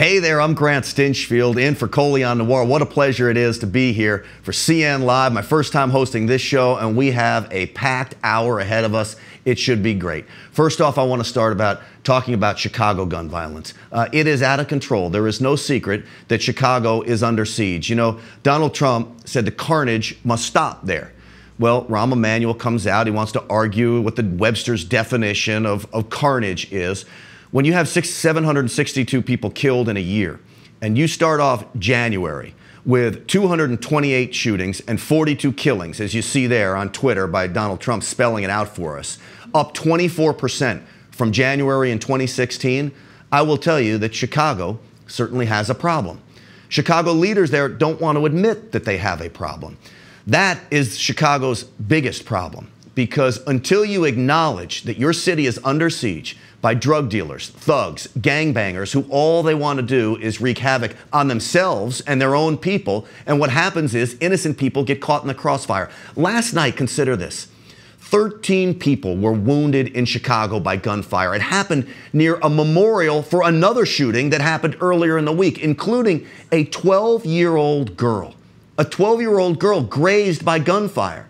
Hey there, I'm Grant Stinchfield in for Coley on Noir. What a pleasure it is to be here for CN Live, my first time hosting this show, and we have a packed hour ahead of us. It should be great. First off, I want to start talking about Chicago gun violence. It is out of control. There is no secret that Chicago is under siege. You know, Donald Trump said the carnage must stop there. Well, Rahm Emanuel comes out. He wants to argue what the Webster's definition of carnage is. When you have 762 people killed in a year, and you start off January with 228 shootings and 42 killings, as you see there on Twitter by Donald Trump spelling it out for us, up 24% from January in 2016, I will tell you that Chicago certainly has a problem. Chicago leaders there don't want to admit that they have a problem. That is Chicago's biggest problem, because until you acknowledge that your city is under siege by drug dealers, thugs, gangbangers, who all they want to do is wreak havoc on themselves and their own people, and what happens is innocent people get caught in the crossfire. Last night, consider this, 13 people were wounded in Chicago by gunfire. It happened near a memorial for another shooting that happened earlier in the week, including a 12-year-old girl. A 12-year-old girl grazed by gunfire.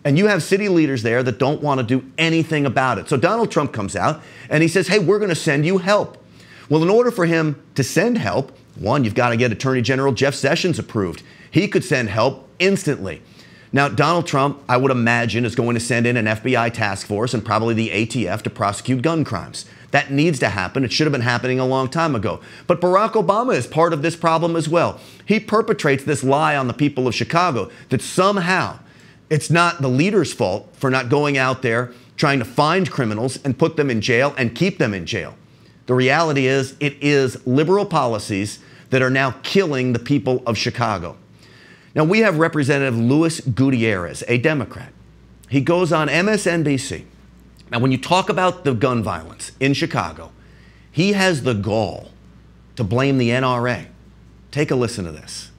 And you have city leaders there that don't want to do anything about it. So Donald Trump comes out and he says, hey, we're going to send you help. Well, in order for him to send help, one, you've got to get Attorney General Jeff Sessions approved. He could send help instantly. Now, Donald Trump, I would imagine, is going to send in an FBI task force and probably the ATF to prosecute gun crimes. That needs to happen. It should have been happening a long time ago. But Barack Obama is part of this problem as well. He perpetrates this lie on the people of Chicago that somehow it's not the leader's fault for not going out there trying to find criminals and put them in jail and keep them in jail. The reality is it is liberal policies that are now killing the people of Chicago. Now, we have Representative Luis Gutierrez, a Democrat. He goes on MSNBC. Now, when you talk about the gun violence in Chicago, he has the gall to blame the NRA. Take a listen to this.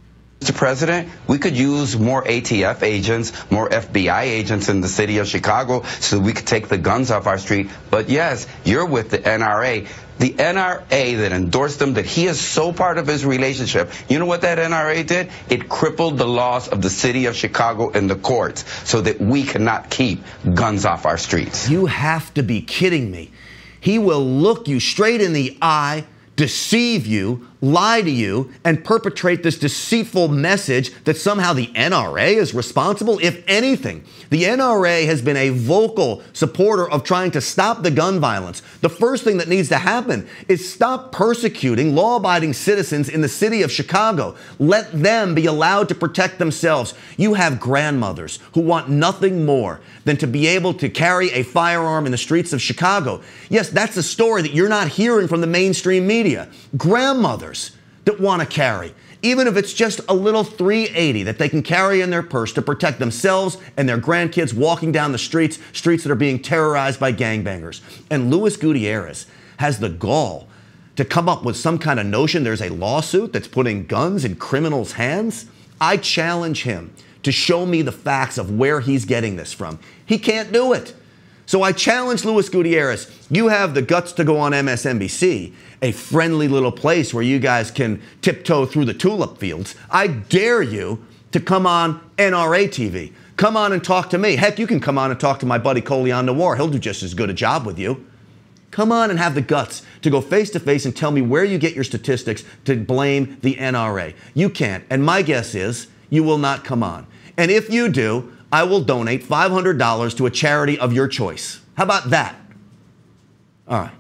Mr. President, we could use more ATF agents, more FBI agents in the city of Chicago so we could take the guns off our street. But yes, you're with the NRA. The NRA that endorsed him, that he is so part of his relationship. You know what that NRA did? It crippled the laws of the city of Chicago in the courts so that we cannot keep guns off our streets. You have to be kidding me. He will look you straight in the eye, deceive you, lie to you, and perpetrate this deceitful message that somehow the NRA is responsible. If anything, the NRA has been a vocal supporter of trying to stop the gun violence. The first thing that needs to happen is stop persecuting law-abiding citizens in the city of Chicago. Let them be allowed to protect themselves. You have grandmothers who want nothing more than to be able to carry a firearm in the streets of Chicago. Yes, that's a story that you're not hearing from the mainstream media. Grandmothers that want to carry, even if it's just a little .380 that they can carry in their purse to protect themselves and their grandkids walking down the streets that are being terrorized by gangbangers. And Luis Gutierrez has the gall to come up with some kind of notion there's a lawsuit that's putting guns in criminals' hands. I challenge him to show me the facts of where he's getting this from. He can't do it. So I challenge Luis Gutierrez. You have the guts to go on MSNBC, a friendly little place where you guys can tiptoe through the tulip fields. I dare you to come on NRATV. Come on and talk to me. Heck, you can come on and talk to my buddy Coley on Noir. He'll do just as good a job with you. Come on and have the guts to go face to face and tell me where you get your statistics to blame the NRA. You can't. And my guess is you will not come on. And if you do, I will donate $500 to a charity of your choice. How about that? All right.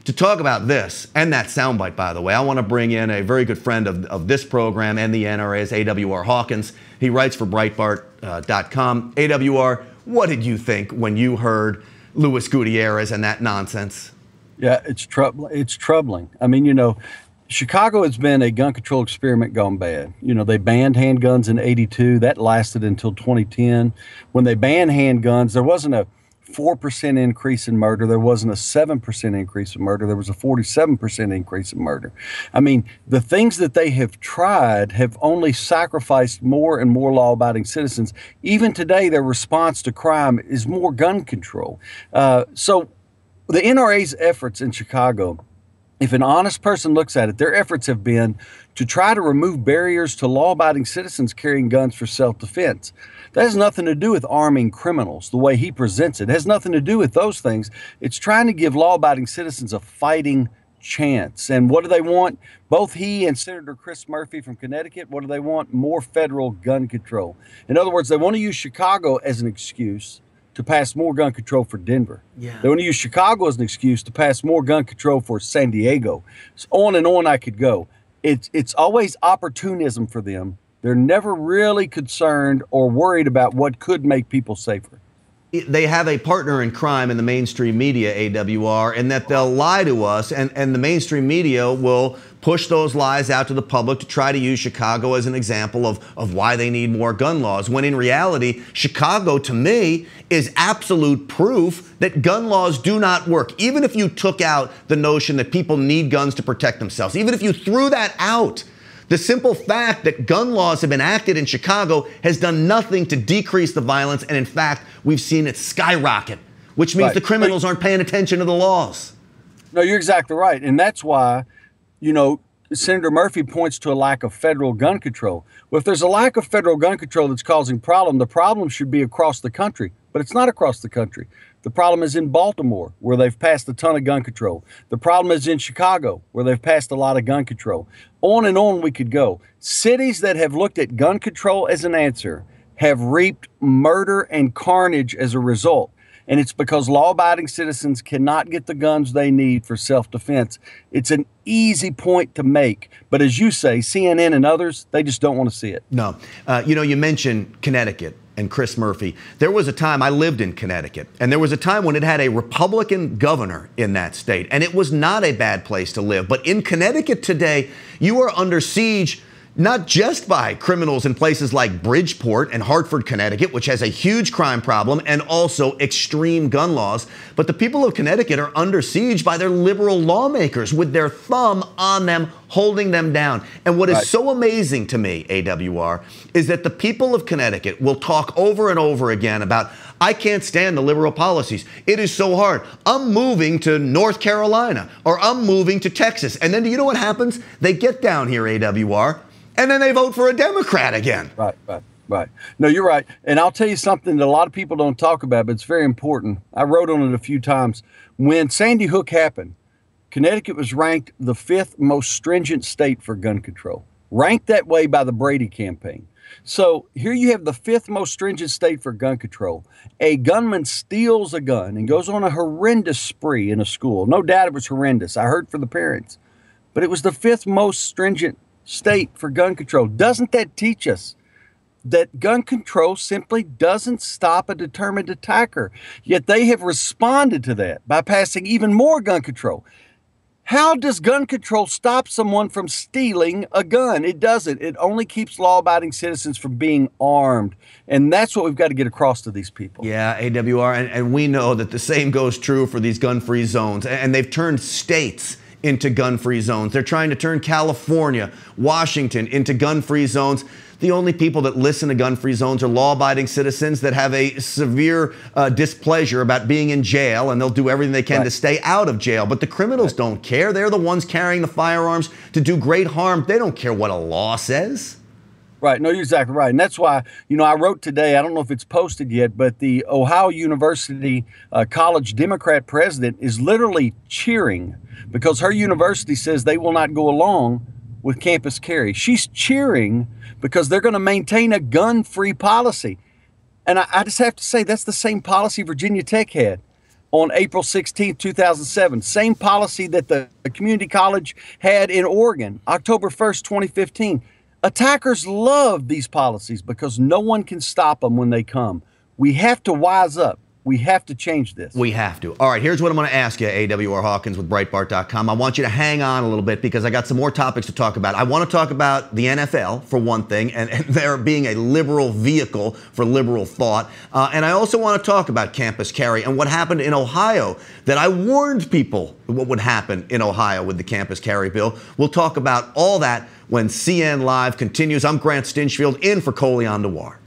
To talk about this, and that soundbite, by the way, I want to bring in a very good friend of this program and the NRA's, AWR Hawkins. He writes for Breitbart.com. AWR, what did you think when you heard Luis Gutierrez and that nonsense? Yeah, it's troubling. I mean, you know, Chicago has been a gun control experiment gone bad. You know, they banned handguns in '82. That lasted until 2010. When they banned handguns, there wasn't a 4% increase in murder. There wasn't a 7% increase in murder. There was a 47% increase in murder. I mean, the things that they have tried have only sacrificed more and more law-abiding citizens. Even today, their response to crime is more gun control. So the NRA's efforts in Chicago if an honest person looks at it, their efforts have been to try to remove barriers to law-abiding citizens carrying guns for self-defense. That has nothing to do with arming criminals, the way he presents it. It has nothing to do with those things. It's trying to give law-abiding citizens a fighting chance. And what do they want? Both he and Senator Chris Murphy from Connecticut, what do they want? More federal gun control. In other words, they want to use Chicago as an excuse to pass more gun control for Denver. Yeah. They want to use Chicago as an excuse to pass more gun control for San Diego. So on and on I could go. It's always opportunism for them. They're never really concerned or worried about what could make people safer. They have a partner in crime in the mainstream media, AWR, and that they'll lie to us, and the mainstream media will push those lies out to the public to try to use Chicago as an example of why they need more gun laws, when in reality, Chicago, to me, is absolute proof that gun laws do not work. Even if you took out the notion that people need guns to protect themselves, even if you threw that out, the simple fact that gun laws have been enacted in Chicago has done nothing to decrease the violence, and in fact, we've seen it skyrocket, which means the criminals aren't paying attention to the laws. No, you're exactly right. And that's why, you know, Senator Murphy points to a lack of federal gun control. Well, if there's a lack of federal gun control that's causing problem, the problem should be across the country, but it's not across the country. The problem is in Baltimore, where they've passed a ton of gun control. The problem is in Chicago, where they've passed a lot of gun control. On and on we could go. Cities that have looked at gun control as an answer have reaped murder and carnage as a result. And it's because law-abiding citizens cannot get the guns they need for self-defense. It's an easy point to make. But as you say, CNN and others, they just don't want to see it. No. You know, you mentioned Connecticut and Chris Murphy. There was a time, I lived in Connecticut, and there was a time when it had a Republican governor in that state, and it was not a bad place to live. But in Connecticut today, you are under siege not just by criminals in places like Bridgeport and Hartford, Connecticut, which has a huge crime problem and also extreme gun laws, but the people of Connecticut are under siege by their liberal lawmakers with their thumb on them, holding them down. And what is so amazing to me, AWR, is that the people of Connecticut will talk over and over again about, I can't stand the liberal policies. It is so hard. I'm moving to North Carolina, or I'm moving to Texas. And then do you know what happens? They get down here, AWR, and then they vote for a Democrat again. Right. No, you're right. And I'll tell you something that a lot of people don't talk about, but it's very important. I wrote on it a few times. When Sandy Hook happened, Connecticut was ranked the 5th most stringent state for gun control, ranked that way by the Brady campaign. So here you have the 5th most stringent state for gun control. A gunman steals a gun and goes on a horrendous spree in a school. No doubt it was horrendous. I heard from the parents. But it was the 5th most stringent state for gun control. Doesn't that teach us that gun control simply doesn't stop a determined attacker? Yet they have responded to that by passing even more gun control. How does gun control stop someone from stealing a gun? It doesn't. It only keeps law-abiding citizens from being armed. And that's what we've got to get across to these people. Yeah, AWR, and we know that the same goes true for these gun-free zones. And they've turned states into gun-free zones. They're trying to turn California, Washington into gun-free zones. The only people that listen to gun-free zones are law-abiding citizens that have a severe displeasure about being in jail, and they'll do everything they can to stay out of jail. But the criminals don't care. They're the ones carrying the firearms to do great harm. They don't care what a law says. Right. No, you're exactly right. And that's why, you know, I wrote today, I don't know if it's posted yet, but the Ohio University College Democrat president is literally cheering because her university says they will not go along with campus carry. She's cheering because they're going to maintain a gun-free policy. And I just have to say, that's the same policy Virginia Tech had on April 16, 2007. Same policy that the community college had in Oregon, October 1st, 2015. Attackers love these policies because no one can stop them when they come. We have to wise up. We have to change this. We have to. All right, here's what I'm going to ask you, AWR Hawkins with Breitbart.com. I want you to hang on a little bit because I got some more topics to talk about. I want to talk about the NFL, for one thing, and there being a liberal vehicle for liberal thought. And I also want to talk about campus carry and what happened in Ohio, that I warned people what would happen in Ohio with the campus carry bill. We'll talk about all that when CN Live continues. I'm Grant Stinchfield in for Coley on the War.